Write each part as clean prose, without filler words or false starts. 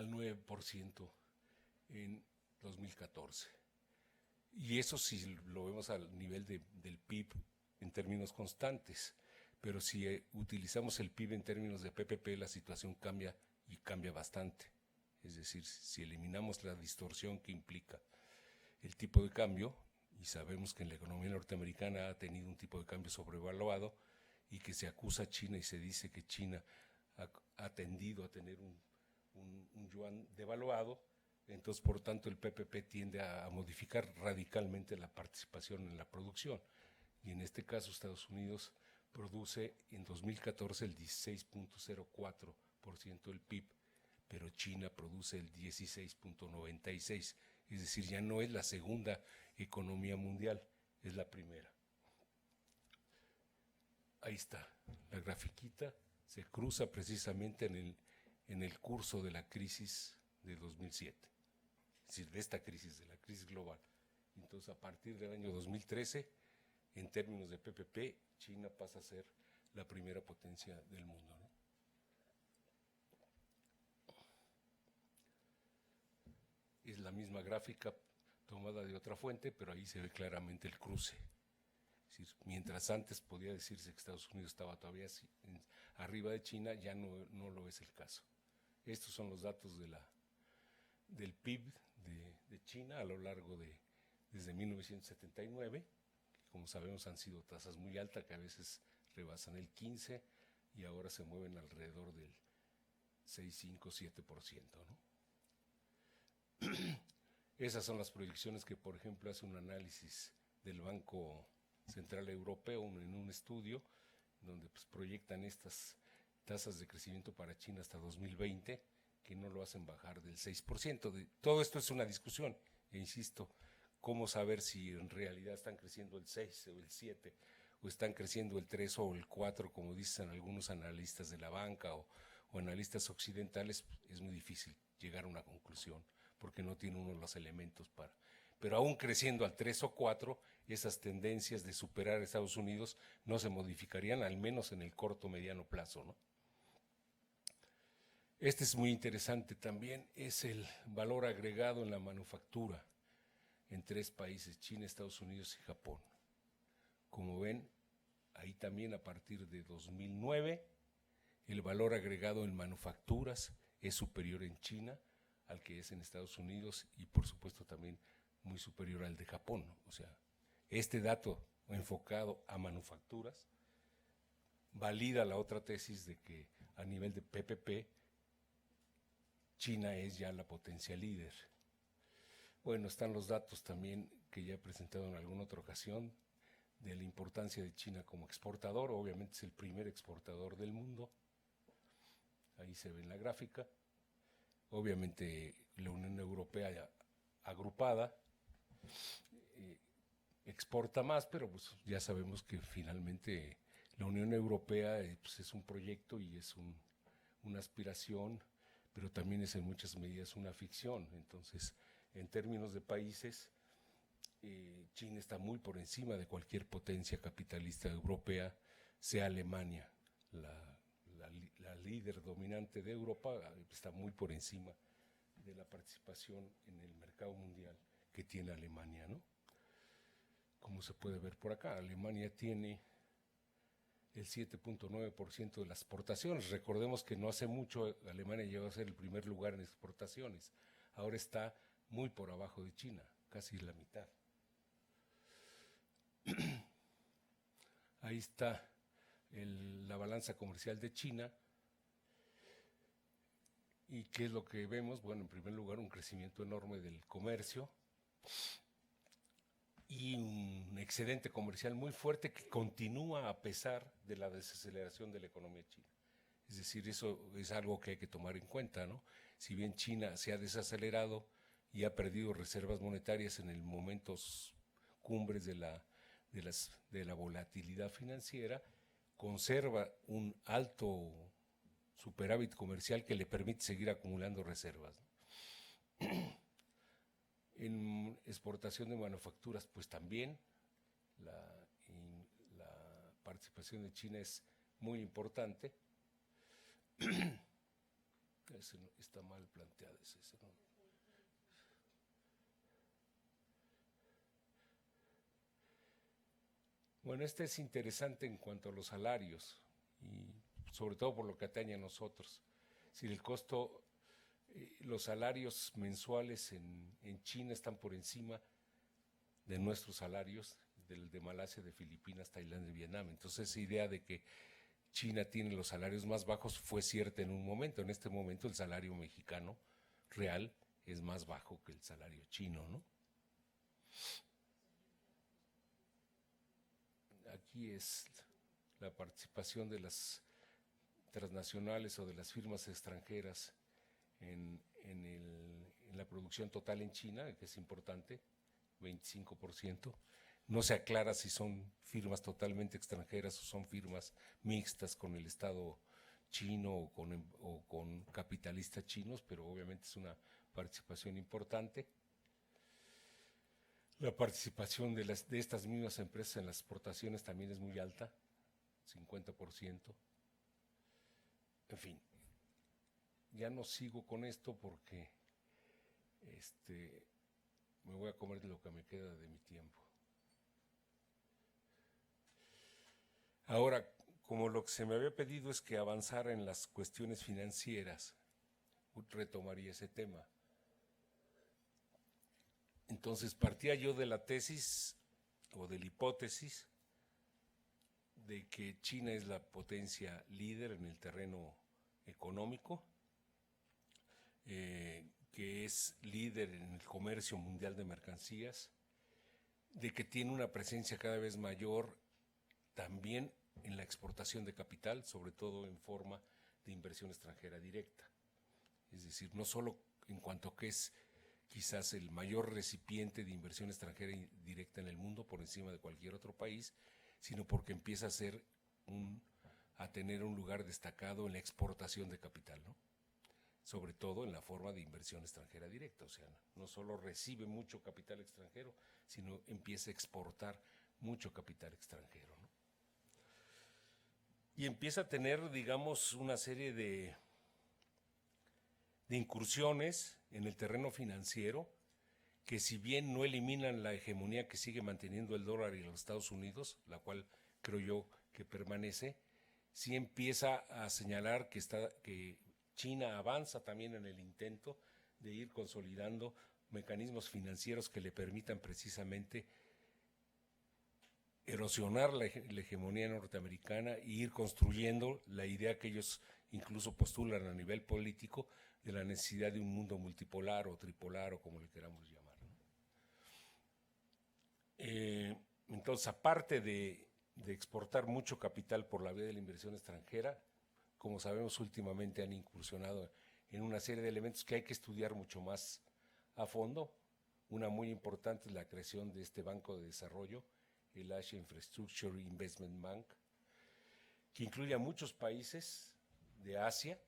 al 9% en 2014. Y eso si lo vemos al nivel del PIB en términos constantes. Pero si utilizamos el PIB en términos de PPP, la situación cambia y cambia bastante. Es decir, si eliminamos la distorsión que implica el tipo de cambio, y sabemos que en la economía norteamericana ha tenido un tipo de cambio sobrevaluado y que se acusa a China y se dice que China ha tendido a tener un yuan devaluado, entonces por tanto el PPP tiende a modificar radicalmente la participación en la producción. Y en este caso Estados Unidos produce en 2014 el 16.04% del PIB, pero China produce el 16.96%, es decir, ya no es la segunda economía mundial, es la primera. Ahí está, la grafiquita se cruza precisamente en el curso de la crisis de 2007, es decir, de esta crisis, de la crisis global. Entonces, a partir del año 2013, en términos de PPP, China pasa a ser la primera potencia del mundo, ¿no? Es la misma gráfica tomada de otra fuente, pero ahí se ve claramente el cruce. Es decir, mientras antes podía decirse que Estados Unidos estaba todavía arriba de China, ya no lo es el caso. Estos son los datos del PIB de China a lo largo desde 1979, que como sabemos han sido tasas muy altas, que a veces rebasan el 15% y ahora se mueven alrededor del 6, 5, 7%, ¿no? Esas son las proyecciones que, por ejemplo, hace un análisis del Banco Central Europeo en un estudio donde pues, proyectan estas tasas de crecimiento para China hasta 2020, que no lo hacen bajar del 6%. Todo esto es una discusión, e insisto, cómo saber si en realidad están creciendo el 6 o el 7, o están creciendo el 3 o el 4, como dicen algunos analistas de la banca o analistas occidentales, es muy difícil llegar a una conclusión, porque no tiene uno los elementos para. Pero aún creciendo al 3 o 4, esas tendencias de superar a Estados Unidos no se modificarían, al menos en el corto o mediano plazo, ¿no? Este es muy interesante también, es el valor agregado en la manufactura en 3 países, China, Estados Unidos y Japón. Como ven, ahí también a partir de 2009, el valor agregado en manufacturas es superior en China al que es en Estados Unidos y por supuesto también muy superior al de Japón. O sea, este dato enfocado a manufacturas valida la otra tesis de que a nivel de PPP China es ya la potencia líder. Bueno, están los datos también que ya he presentado en alguna otra ocasión de la importancia de China como exportador. Obviamente es el primer exportador del mundo. Ahí se ve en la gráfica. Obviamente la Unión Europea agrupada exporta más, pero pues ya sabemos que finalmente la Unión Europea pues es un proyecto y es una aspiración, pero también es en muchas medidas una ficción. Entonces, en términos de países, China está muy por encima de cualquier potencia capitalista europea, sea Alemania, la líder dominante de Europa, está muy por encima de la participación en el mercado mundial que tiene Alemania, ¿no? Como se puede ver por acá, Alemania tiene el 7.9% de las exportaciones. Recordemos que no hace mucho Alemania llegó a ser el primer lugar en exportaciones. Ahora está muy por abajo de China, casi la mitad. Ahí está la balanza comercial de China. ¿Y qué es lo que vemos? Bueno, en primer lugar, un crecimiento enorme del comercio y un excedente comercial muy fuerte que continúa a pesar de la desaceleración de la economía china. Es decir, eso es algo que hay que tomar en cuenta, ¿no? Si bien China se ha desacelerado y ha perdido reservas monetarias en el momentos cumbres de la volatilidad financiera, conserva un alto superávit comercial que le permite seguir acumulando reservas, ¿no? En exportación de manufacturas, pues también la participación de China es muy importante. ese no, está mal planteado, ese no. Bueno, este es interesante en cuanto a los salarios y sobre todo por lo que atañe a nosotros. Si el costo, los salarios mensuales en China están por encima de nuestros salarios, del de Malasia, de Filipinas, Tailandia y Vietnam. Entonces esa idea de que China tiene los salarios más bajos fue cierta en un momento. En este momento el salario mexicano real es más bajo que el salario chino, ¿no? Aquí es la participación de las transnacionales o de las firmas extranjeras en la producción total en China, que es importante, 25%. No se aclara si son firmas totalmente extranjeras o son firmas mixtas con el Estado chino o con capitalistas chinos, pero obviamente es una participación importante. La participación de estas mismas empresas en las exportaciones también es muy alta, 50%. En fin, ya no sigo con esto porque me voy a comer lo que me queda de mi tiempo. Ahora, como lo que se me había pedido es que avanzara en las cuestiones financieras, retomaría ese tema. Entonces partía yo de la tesis o de la hipótesis de que China es la potencia líder en el terreno económico, que es líder en el comercio mundial de mercancías, de que tiene una presencia cada vez mayor también en la exportación de capital, sobre todo en forma de inversión extranjera directa. Es decir, no solo en cuanto a que es quizás el mayor recipiente de inversión extranjera directa en el mundo por encima de cualquier otro país, sino porque empieza a tener un lugar destacado en la exportación de capital, ¿no? Sobre todo en la forma de inversión extranjera directa, o sea, no solo recibe mucho capital extranjero, sino empieza a exportar mucho capital extranjero, ¿no? Y empieza a tener, digamos, una serie de incursiones en el terreno financiero que, si bien no eliminan la hegemonía que sigue manteniendo el dólar y los Estados Unidos, la cual creo yo que permanece, sí empieza a señalar que China avanza también en el intento de ir consolidando mecanismos financieros que le permitan precisamente erosionar la hegemonía norteamericana e ir construyendo la idea que ellos incluso postulan a nivel político de la necesidad de un mundo multipolar o tripolar o como le queramos llamar, ¿no? Entonces, aparte de exportar mucho capital por la vía de la inversión extranjera, como sabemos últimamente han incursionado en una serie de elementos que hay que estudiar mucho más a fondo. Una muy importante es la creación de este Banco de Desarrollo, el Asia Infrastructure Investment Bank, que incluye a muchos países de Asia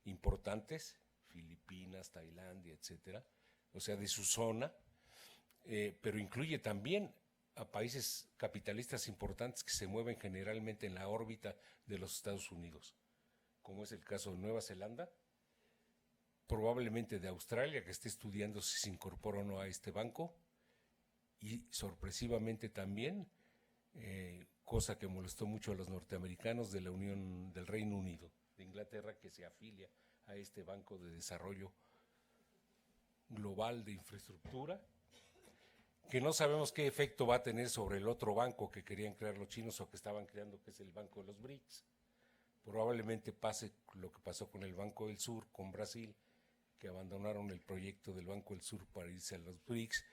importantes, Filipinas, Tailandia, etcétera, o sea, de su zona, pero incluye también a países capitalistas importantes que se mueven generalmente en la órbita de los Estados Unidos, como es el caso de Nueva Zelanda, probablemente de Australia, que esté estudiando si se incorpora o no a este banco, y sorpresivamente también, cosa que molestó mucho a los norteamericanos, de la Unión del Reino Unido, de Inglaterra, que se afilia a este Banco de Desarrollo Global de Infraestructura, que no sabemos qué efecto va a tener sobre el otro banco que querían crear los chinos o que estaban creando, que es el Banco de los BRICS. Probablemente pase lo que pasó con el Banco del Sur, con Brasil, que abandonaron el proyecto del Banco del Sur para irse a los BRICS.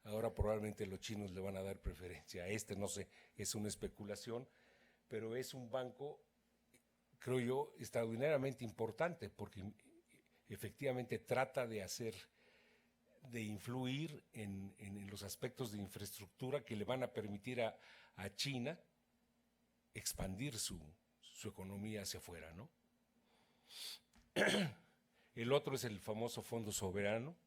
Ahora probablemente los chinos le van a dar preferencia a este, no sé, es una especulación, pero es un banco, creo yo, extraordinariamente importante, porque efectivamente trata de influir en los aspectos de infraestructura que le van a permitir a China expandir su economía hacia afuera, ¿no? El otro es el famoso Fondo Soberano,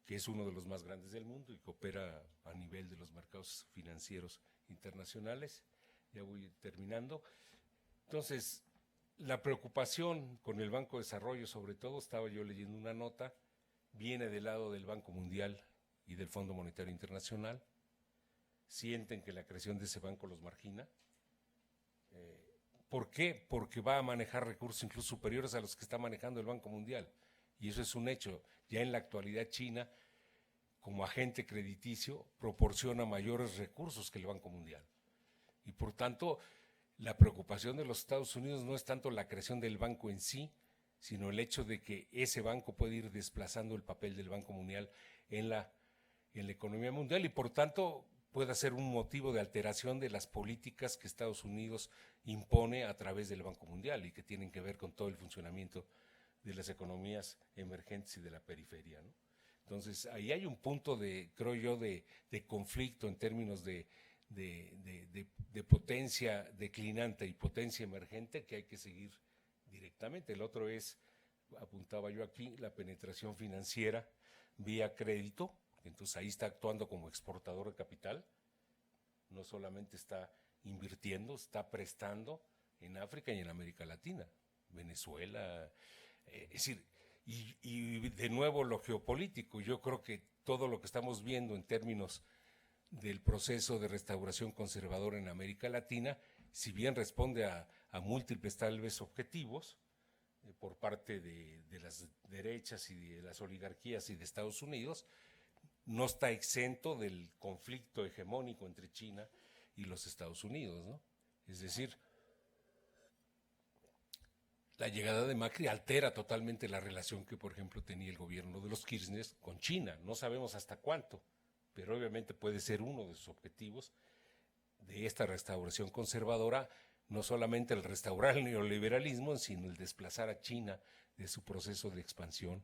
que es uno de los más grandes del mundo y que opera a nivel de los mercados financieros internacionales. Ya voy terminando. Entonces, La preocupación con el Banco de Desarrollo, sobre todo, estaba yo leyendo una nota, viene del lado del Banco Mundial y del Fondo Monetario Internacional. Sienten que la creación de ese banco los margina. ¿Por qué? Porque va a manejar recursos incluso superiores a los que está manejando el Banco Mundial. Y eso es un hecho. Ya en la actualidad China, como agente crediticio, proporciona mayores recursos que el Banco Mundial. Y por tanto, la preocupación de los Estados Unidos no es tanto la creación del banco en sí, sino el hecho de que ese banco puede ir desplazando el papel del Banco Mundial en la economía mundial y por tanto pueda ser un motivo de alteración de las políticas que Estados Unidos impone a través del Banco Mundial y que tienen que ver con todo el funcionamiento de las economías emergentes y de la periferia, ¿no? Entonces, ahí hay un punto creo yo, de conflicto en términos de potencia declinante y potencia emergente que hay que seguir directamente. El otro es, apuntaba yo aquí, la penetración financiera vía crédito. Entonces ahí está actuando como exportador de capital, no solamente está invirtiendo, está prestando en África y en América Latina, Venezuela, es decir, y de nuevo lo geopolítico. Yo creo que todo lo que estamos viendo en términos del proceso de restauración conservadora en América Latina, si bien responde a múltiples tal vez objetivos por parte de las derechas y de las oligarquías y de Estados Unidos, no está exento del conflicto hegemónico entre China y los Estados Unidos, ¿no? Es decir, la llegada de Macri altera totalmente la relación que, por ejemplo, tenía el gobierno de los Kirchner con China. No sabemos hasta cuánto, pero obviamente puede ser uno de sus objetivos de esta restauración conservadora, no solamente el restaurar el neoliberalismo, sino el desplazar a China de su proceso de expansión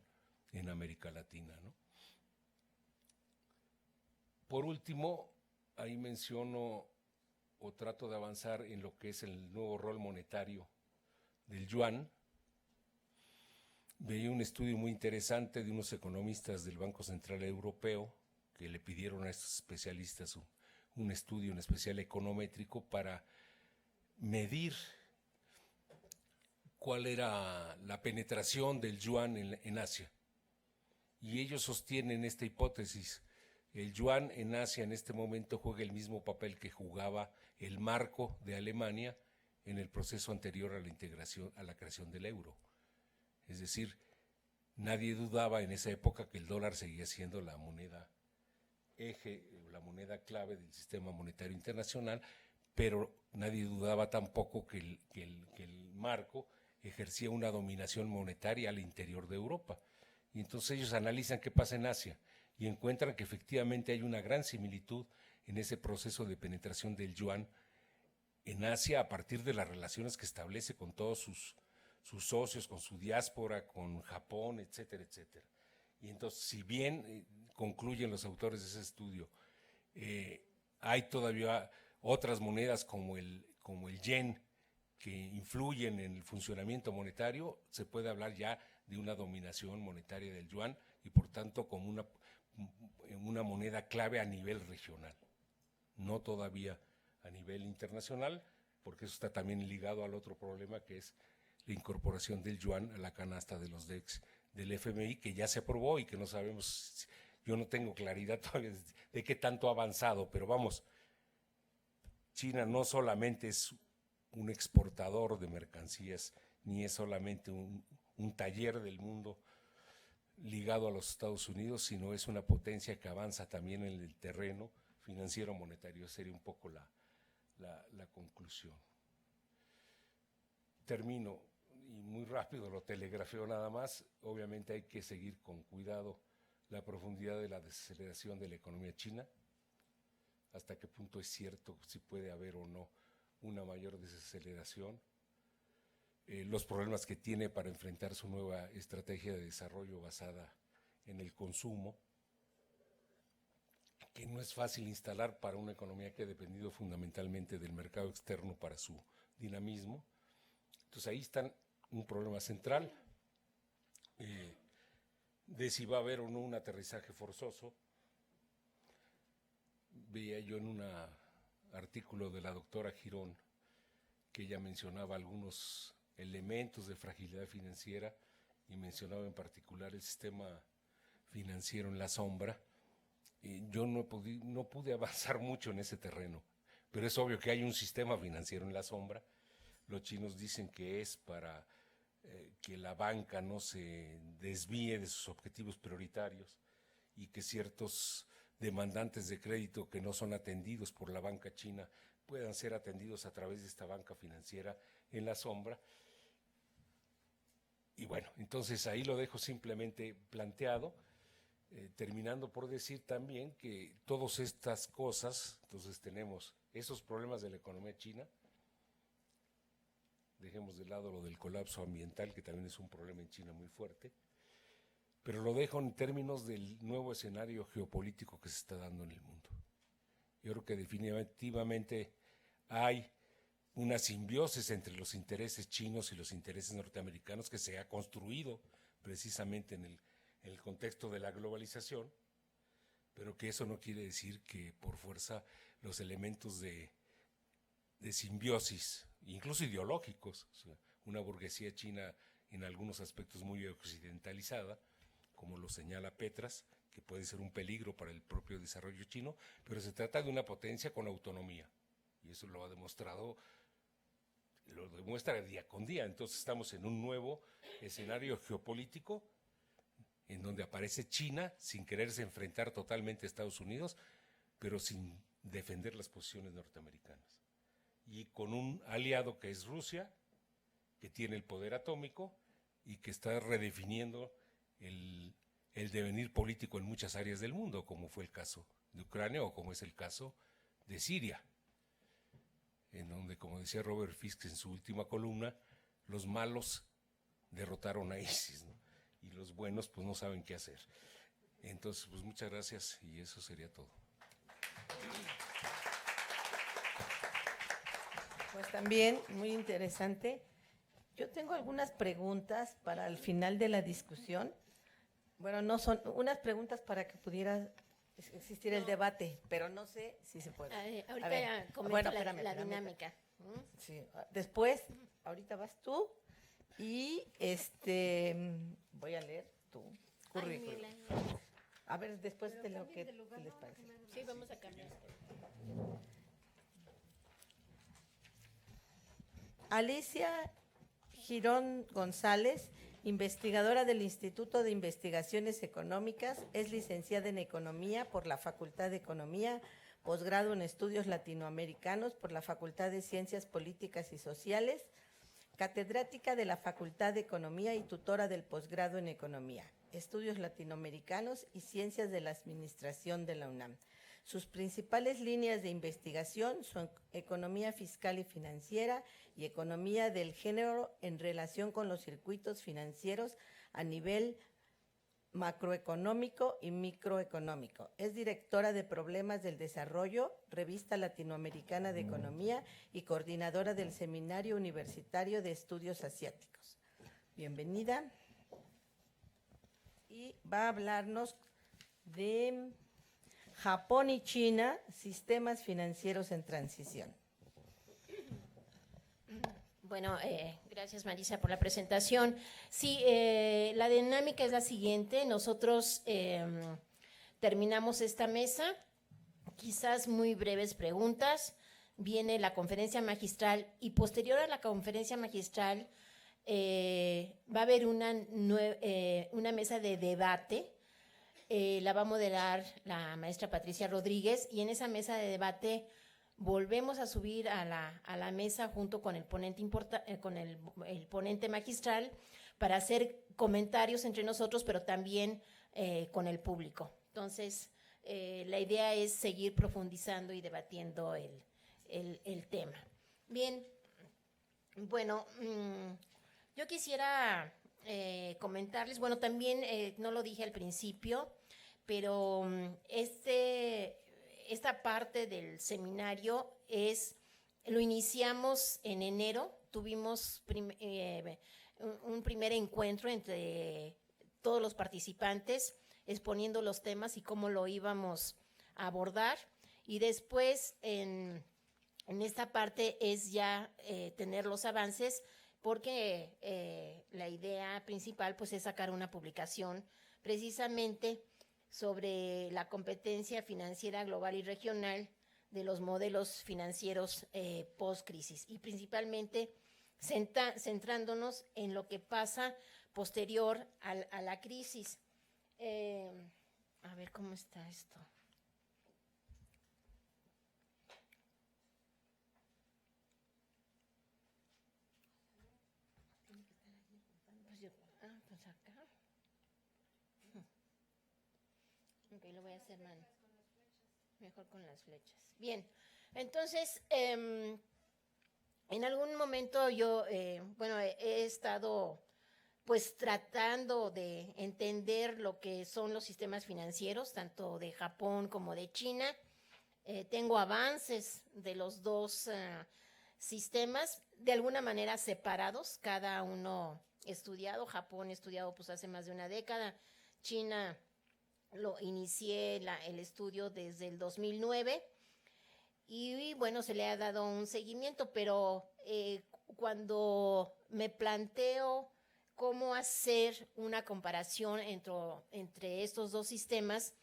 en América Latina, ¿no? Por último, ahí menciono o trato de avanzar en lo que es el nuevo rol monetario del yuan. Veía un estudio muy interesante de unos economistas del Banco Central Europeo que le pidieron a estos especialistas un estudio en especial econométrico para medir cuál era la penetración del yuan en Asia. Y ellos sostienen esta hipótesis. El yuan en Asia en este momento juega el mismo papel que jugaba el marco de Alemania en el proceso anterior a la integración, a la creación del euro. Es decir, nadie dudaba en esa época que el dólar seguía siendo la moneda eje, la moneda clave del sistema monetario internacional, pero nadie dudaba tampoco que el marco ejercía una dominación monetaria al interior de Europa. Y entonces ellos analizan qué pasa en Asia y encuentran que efectivamente hay una gran similitud en ese proceso de penetración del yuan en Asia a partir de las relaciones que establece con todos sus socios, con su diáspora, con Japón, etcétera, etcétera. Y entonces, si bien concluyen los autores de ese estudio, hay todavía otras monedas como el yen que influyen en el funcionamiento monetario, se puede hablar ya de una dominación monetaria del yuan y por tanto como una moneda clave a nivel regional, no todavía a nivel internacional, porque eso está también ligado al otro problema que es la incorporación del yuan a la canasta de los DEX del FMI, que ya se aprobó y que no sabemos, yo no tengo claridad todavía de qué tanto ha avanzado, pero vamos, China no solamente es un exportador de mercancías, ni es solamente un taller del mundo ligado a los Estados Unidos, sino es una potencia que avanza también en el terreno financiero monetario. Sería un poco la conclusión. Termino y muy rápido lo telegrafeo nada más. Obviamente hay que seguir con cuidado la profundidad de la desaceleración de la economía china, hasta qué punto es cierto si puede haber o no una mayor desaceleración, los problemas que tiene para enfrentar su nueva estrategia de desarrollo basada en el consumo, que no es fácil instalar para una economía que ha dependido fundamentalmente del mercado externo para su dinamismo. Entonces ahí está un problema central, de si va a haber o no un aterrizaje forzoso. Veía yo en un artículo de la doctora Girón que ella mencionaba algunos elementos de fragilidad financiera, y mencionaba en particular el sistema financiero en la sombra. Yo no pude avanzar mucho en ese terreno, pero es obvio que hay un sistema financiero en la sombra. Los chinos dicen que es para que la banca no se desvíe de sus objetivos prioritarios y que ciertos demandantes de crédito que no son atendidos por la banca china puedan ser atendidos a través de esta banca financiera en la sombra. Y bueno, entonces ahí lo dejo simplemente planteado, terminando por decir también que todas estas cosas, entonces tenemos esos problemas de la economía china, dejemos de lado lo del colapso ambiental, que también es un problema en China muy fuerte, pero lo dejo en términos del nuevo escenario geopolítico que se está dando en el mundo. Yo creo que definitivamente hay una simbiosis entre los intereses chinos y los intereses norteamericanos que se ha construido precisamente en el contexto de la globalización, pero que eso no quiere decir que por fuerza los elementos de simbiosis, incluso ideológicos, o sea, una burguesía china en algunos aspectos muy occidentalizada, como lo señala Petras, que puede ser un peligro para el propio desarrollo chino, pero se trata de una potencia con autonomía, y eso lo ha demostrado, lo demuestra día con día. Entonces estamos en un nuevo escenario geopolítico en donde aparece China sin quererse enfrentar totalmente a Estados Unidos, pero sin defender las posiciones norteamericanas. Y con un aliado que es Rusia, que tiene el poder atómico y que está redefiniendo el devenir político en muchas áreas del mundo, como fue el caso de Ucrania o como es el caso de Siria, en donde, como decía Robert Fisk en su última columna, los malos derrotaron a ISIS, ¿no? Y los buenos pues no saben qué hacer. Entonces, pues muchas gracias y eso sería todo. Pues también muy interesante. Yo tengo algunas preguntas para el final de la discusión. Bueno, no son unas preguntas para que pudiera existir el debate, pero no sé si se puede. Ahorita ver, ya comento bueno, la espérame. dinámica. Sí, después, ahorita vas tú y voy a leer tu currículum. A ver, después de lo que les parece. Sí, vamos a cambiar. Alicia Girón González, investigadora del Instituto de Investigaciones Económicas, es licenciada en Economía por la Facultad de Economía, posgrado en Estudios Latinoamericanos por la Facultad de Ciencias Políticas y Sociales, catedrática de la Facultad de Economía y tutora del posgrado en Economía, Estudios Latinoamericanos y Ciencias de la Administración de la UNAM. Sus principales líneas de investigación son economía fiscal y financiera y economía del género en relación con los circuitos financieros a nivel macroeconómico y microeconómico. Es directora de Problemas del Desarrollo, Revista Latinoamericana de Economía y coordinadora del Seminario Universitario de Estudios Asiáticos. Bienvenida. Y va a hablarnos de Japón y China, sistemas financieros en transición. Bueno, gracias Marisa por la presentación. Sí, la dinámica es la siguiente. Nosotros terminamos esta mesa, quizás muy breves preguntas. Viene la conferencia magistral y posterior a la conferencia magistral va a haber una mesa de debate. La va a moderar la maestra Patricia Rodríguez y en esa mesa de debate volvemos a subir a la mesa junto con el ponente el ponente magistral para hacer comentarios entre nosotros, pero también con el público. Entonces, la idea es seguir profundizando y debatiendo el tema. Bien, bueno, yo quisiera comentarles, bueno, también no lo dije al principio, pero esta parte del seminario lo iniciamos en enero, tuvimos un primer encuentro entre todos los participantes exponiendo los temas y cómo lo íbamos a abordar, y después en esta parte es ya tener los avances, porque la idea principal pues es sacar una publicación precisamente sobre la competencia financiera global y regional de los modelos financieros post-crisis y principalmente centrándonos en lo que pasa posterior a la crisis. A ver cómo está esto. Pues acá. Ok, lo voy a hacer mejor con las flechas. Bien, entonces, en algún momento yo, he estado pues tratando de entender lo que son los sistemas financieros, tanto de Japón como de China. Tengo avances de los dos sistemas, de alguna manera separados, cada uno estudiado. Japón estudiado pues hace más de una década, China lo inicié el estudio desde el 2009 y bueno, se le ha dado un seguimiento, pero cuando me planteo cómo hacer una comparación entre estos dos sistemas,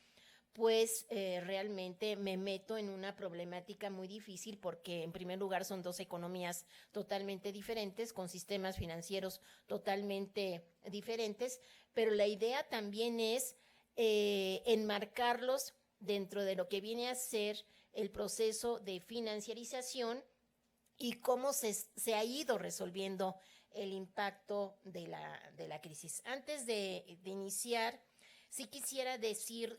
pues realmente me meto en una problemática muy difícil porque en primer lugar son dos economías totalmente diferentes, con sistemas financieros totalmente diferentes, pero la idea también es enmarcarlos dentro de lo que viene a ser el proceso de financiarización y cómo se ha ido resolviendo el impacto de la crisis. Antes de iniciar, sí quisiera decir